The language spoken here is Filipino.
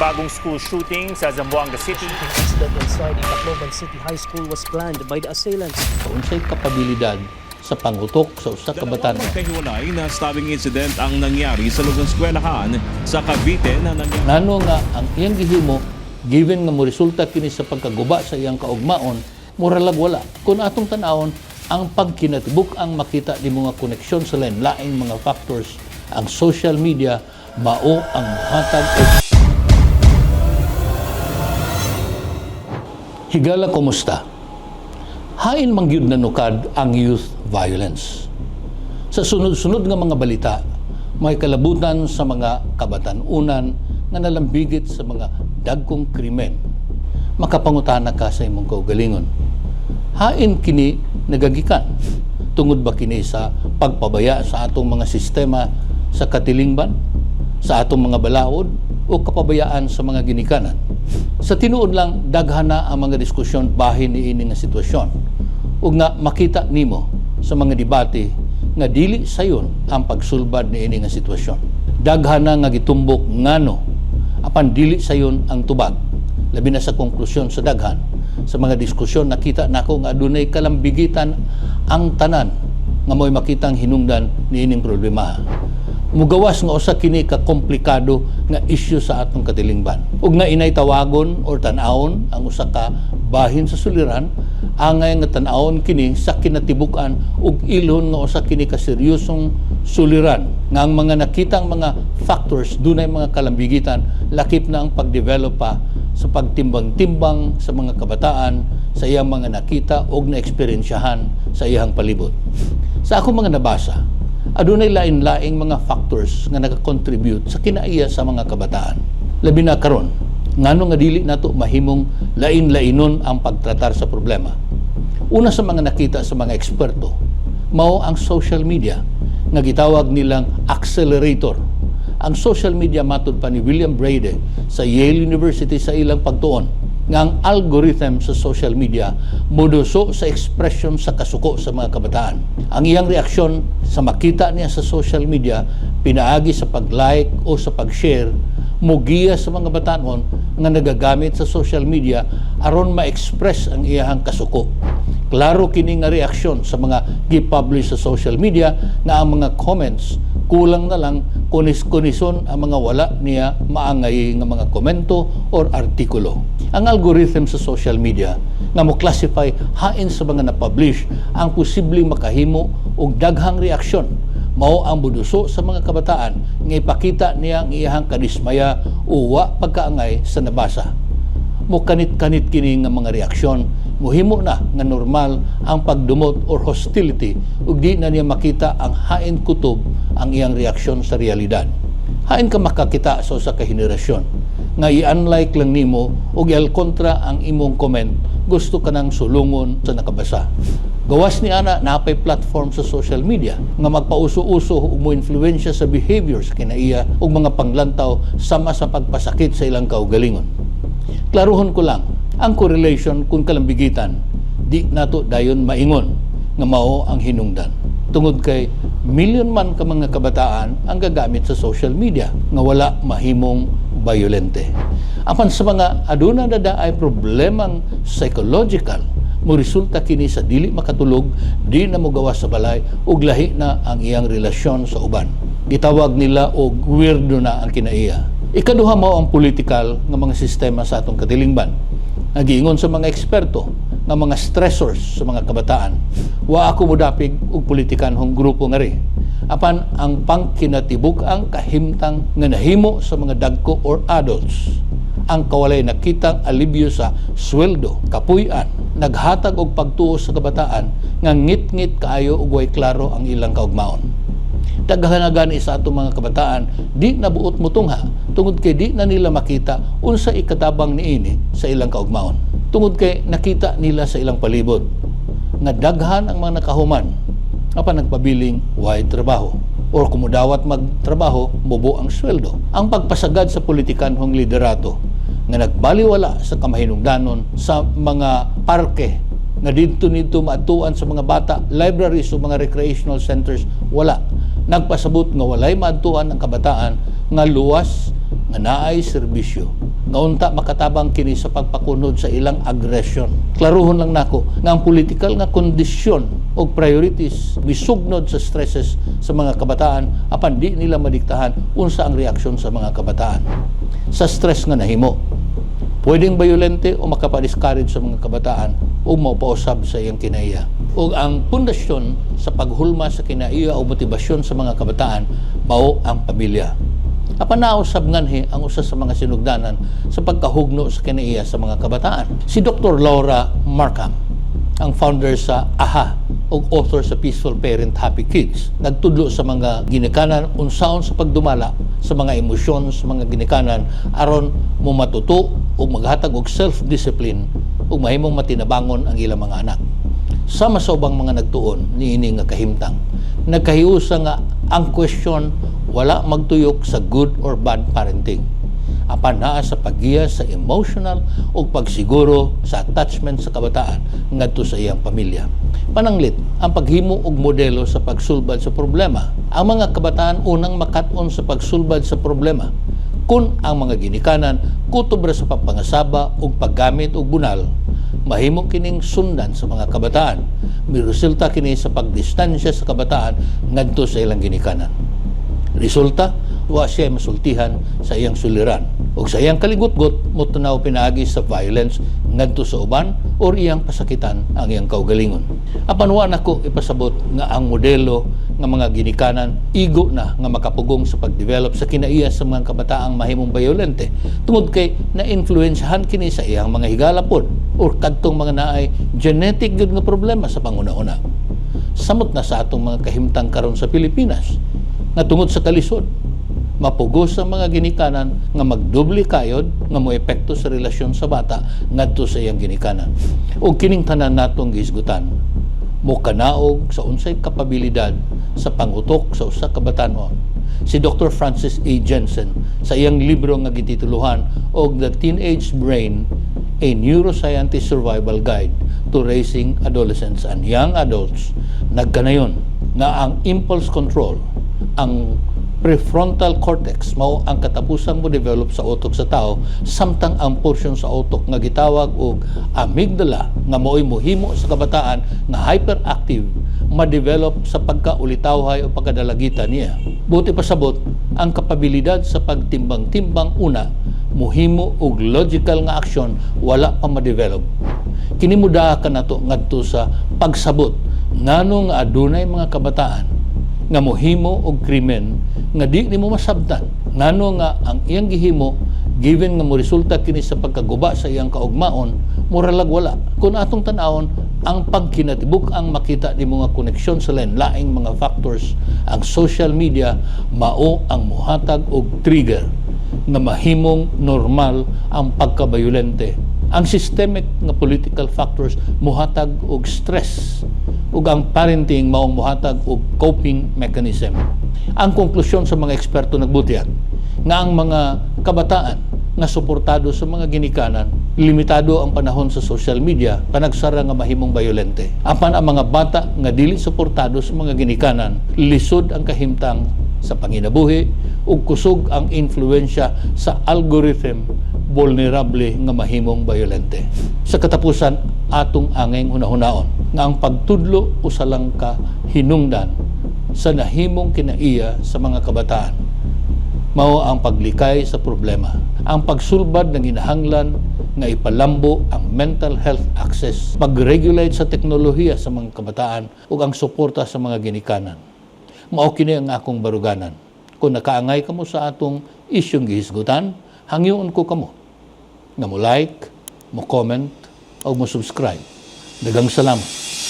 panibagong school shooting sa Zamboanga City. The incident inside the Tacloban City High School was planned by the assailants. Unsay kapabilidad sa pangutok sa usa ka batan. Magkahiwalay na stabbing incident ang nangyari sa lugang eskwelahan sa Cavite na nangyari. Nano nga ang iyang gihimo given nga mo resulta kini sa pagkaguba sa iyang kaugmaon, muralag wala. Kung atong tanawon ang pagkinatibuk ang makita ni mga koneksyon sa lain-laing mga factors, ang social media mao ang hatag. Higala, kumusta? Hain mangyud na nukad ang youth violence. Sa sunod-sunod nga mga balita, may kalabutan sa mga kabatanunan nga nalambigit sa mga dagkong krimen. Makapangutana ka sa imong kaugalingon. Hain kini nagagikan. Tungod ba kini sa pagpabaya sa atong mga sistema sa katilingban, sa atong mga balaod, o kapabayaan sa mga ginikanan? Sa tinuod lang, daghana ang mga diskusyon bahin niini nga sitwasyon. Ug nga makita nimo sa mga debate nga dili sayon ang pagsulbad niini nga sitwasyon. Daghana nga gitumbok ngano apan dili sayon ang tubag. Labi na sa konklusyon sa daghan sa mga diskusyon, nakita nako nga adunay kalambigitan ang tanan nga mo'y makitang hinungdan niining problema. Mugawas nga usa kini ka komplikado nga issue sa atong katilingban. Ug nga inay tawagon or tan-awon ang usa ka bahin sa suliran, angay nga tan-awon kini sa kinatibuk-an ug ilon nga usa kini ka seryosong suliran nga ang mga nakitang mga factors dunay mga kalambigitan, lakip na ang pagdevelop pa sa pagtimbang-timbang sa mga kabataan sa iyang mga nakita ug naeksperyensyahan sa iyang palibot. Sa ako mga nabasa, adunay lain-laing mga factors nga nagakontribute sa kinaiya sa mga kabataan. Labi na karon, ngano nga dili nato mahimong lain-lainon ang pagtratar sa problema. Una sa mga nakita sa mga eksperto, mao ang social media nga gitawag nilang accelerator. Ang social media, matud pa ni William Brady sa Yale University sa ilang pagtuon, nga ang algorithm sa social media moduso sa expression sa kasuko sa mga kabataan. Ang iyang reaksyon sa makita niya sa social media, pinaagi sa pag-like o sa pag-share, mugiya sa mga batanon nga nagagamit sa social media aron ma-express ang iyang kasuko. Klaro kini nga reaksyon sa mga gi-publish sa social media na ang mga comments kulang na lang kunis-kunison ang mga wala niya maangay nga mga komento or artikulo. Ang algorithm sa social media nga mo classify hain sa mga na-publish ang posibleng makahimo og daghang reaksyon, mao ang buduso sa mga kabataan nga ipakita niya ang iyang kadismaya o wa pagkaangay sa nabasa. Mo kanit-kanit kini nga mga reaksyon, muhimo na nga normal ang pagdumot or hostility ug di na niya makita ang hain kutob ang iyang reaksyon sa realidad. Hain ka makakita sa usa ka henerasyon nga i-unlike lang nimo ug el kontra ang imong comment, gusto ka nang sulungon sa nakabasa. Gawas ni ana napay platform sa social media nga magpauso-uso ug mo-influensya sa behavior sa kinaiya ug mga panglantaw sama sa pagpasakit sa ilang kaugalingon. Klaruhon ko lang, ang correlation kung kalambigitan, di nato dayon maingon nga mao ang hinungdan. Tungod kay milyon man ka mga kabataan ang gagamit sa social media nga wala mahimong violente. Apan sa mga aduna na ay problemang psychological, mo resulta kini sa dili makatulog, di na mo gawas sa balay ug lahi na ang iyang relasyon sa uban. Gitawag nila og weirdo na ang kinaiya. Ikaduha mao ang political nga mga sistema sa atong katilingban. Nagiingon sa mga eksperto nga mga stressors sa mga kabataan. Wa ako modapig og politikanhong grupo nga ri. Apan ang pangkinatibuk ang kahimtang nga nahimo sa mga dagko or adults. Ang kawalay nakitang alibyo sa sweldo, kapuy-an, naghatag og pagtuo sa kabataan nga ngit-ngit kaayo ug way klaro ang ilang kaugmaon. Daghanagan sa atong mga kabataan di nabuot mutungha tungod kay di na nila makita unsa ikatabang niini sa ilang kaugmaon. Tungod kay nakita nila sa ilang palibot nga daghan ang mga nakahuman apan nagpabiling way trabaho or kumudawat magtrabaho mubo ang sweldo. Ang pagpasagad sa politikanhong liderato nga nagbaliwala sa kamahinungdanon sa mga parke nga dito maatuan sa mga bata, libraries o mga recreational centers, wala. Nagpasabot nga walay maatuan ang kabataan nga luwas nga naay serbisyo nga unta makatabang kini sa pagpakunod sa ilang aggression. Klaruhon lang nako nga ang political nga kondisyon o priorities misugnod sa stresses sa mga kabataan apan di nila madiktahan unsa ang reaksyon sa mga kabataan sa stress nga nahimo. Pwedeng bayolente o makapa-discourage sa mga kabataan o mapausab sa iyang kinaiya. O ang pundasyon sa paghulma sa kinaiya o motibasyon sa mga kabataan mao ang pamilya. Apan nausab nganhi ang usa sa mga sinugdanan sa pagkahugno sa kinaiya sa mga kabataan. Si Dr. Laura Markham, ang founder sa AHA o author sa Peaceful Parent Happy Kids, nagtudlo sa mga ginikanan unsaon sa pagdumala sa mga emosyon sa mga ginikanan aron mo matuto o maghatag og self-discipline o mahimong matinabangon ang ilang mga anak. Sama sa ubang mga nagtuon niini nga kahimtang, nagkahiusa nga ang question wala magtuyok sa good or bad parenting. Apan naa sa paggiya sa emotional o pagsiguro sa attachment sa kabataan ngadto sa iyang pamilya. Pananglit, ang paghimo og modelo sa pagsulbad sa problema. Ang mga kabataan unang makat-on sa pagsulbad sa problema. Kung ang mga ginikanan kutob ra sa pagpangasaba o paggamit og bunal, mahimo kining sundan sa mga kabataan. Miresulta kini sa pagdistansya sa kabataan ngadto sa ilang ginikanan. Resulta, wa siya masultihan sa iyang suliran o sa iyang kaligutgot mo tanaw pinaagi sa violence ngadto sa uban or iyang pasakitan ang iyang kaugalingon. Apan wa nako ipasabot nga ang modelo nga mga ginikanan igo na nga makapugong sa pagdevelop sa kinaiya sa mga kabataang mahimong bayolente tungod kay na-influensyahan kini sa iyang mga higala pod or kadtong mga naay genetic gyud nga problema sa panguna-una. Samot na sa atong mga kahimtang karon sa Pilipinas nga tungod sa kalisod mapugos ang mga ginikanan nga magdubli kayod nga moepekto sa relasyon sa bata ngadto sa iyang ginikanan. O kining tanan natong gihisgutan mo kanaog sa unsay kapabilidad sa pangutok sa usa ka batan-on. Si Dr. Francis A. Jensen sa iyang libro nga gitituluhan og The Teenage Brain, A Neuroscientist Survival Guide to Raising Adolescents and Young Adults, nagkanayon nga ang impulse control, ang prefrontal cortex mao ang katapusang mo develop sa utok sa tao samtang ang portion sa utok nga gitawag og amygdala nga mao'y mohimo sa kabataan nga hyperactive ma-develop sa pagkaulitawhay o pagkadalagitan niya. Buti pasabot ang kapabilidad sa pagtimbang-timbang una mohimo og logical nga aksyon wala pa ma-develop. Kini muda ka nato ngadto sa pagsabot ngano nga adunay mga kabataan nga mohimo og krimen nga di nimo masabtan ngano nga ang iyang gihimo given nga mo resulta kini sa pagkaguba sa iyang kaugmaon muralag wala. Kung atong tan-awon ang pagkinatibuk ang makita nimo nga koneksyon sa lain-laing mga factors, ang social media mao ang mohatag og trigger nga mahimong normal ang pagkabayolente. Ang systemic nga political factors mohatag og stress ug ang parenting maong mohatag og coping mechanism. Ang konklusyon sa mga eksperto nagbutihag nga ang mga kabataan nga suportado sa mga ginikanan, limitado ang panahon sa social media, panagsara nga mahimong bayolente. Apan ang mga bata nga dili suportado sa mga ginikanan, lisod ang kahimtang sa panginabuhi ug kusog ang influensya sa algorithm vulnerable nga mahimong bayolente. Sa katapusan, atong angeng hunahunaon nga ang pagtudlo usalang ka hinungdan sa nahimong kinaiya sa mga kabataan mao ang paglikay sa problema. Ang pagsulbad ng hinahanglan nga ipalambo ang mental health access, pag-regulate sa teknolohiya sa mga kabataan ug ang suporta sa mga ginikanan. Mao kini ang akong baruganan. Kung nakaangay kamo sa atong isyong gihisgutan, hangyoon ko kamo nga mo like, mo comment, o mo subscribe. Daghang salamat.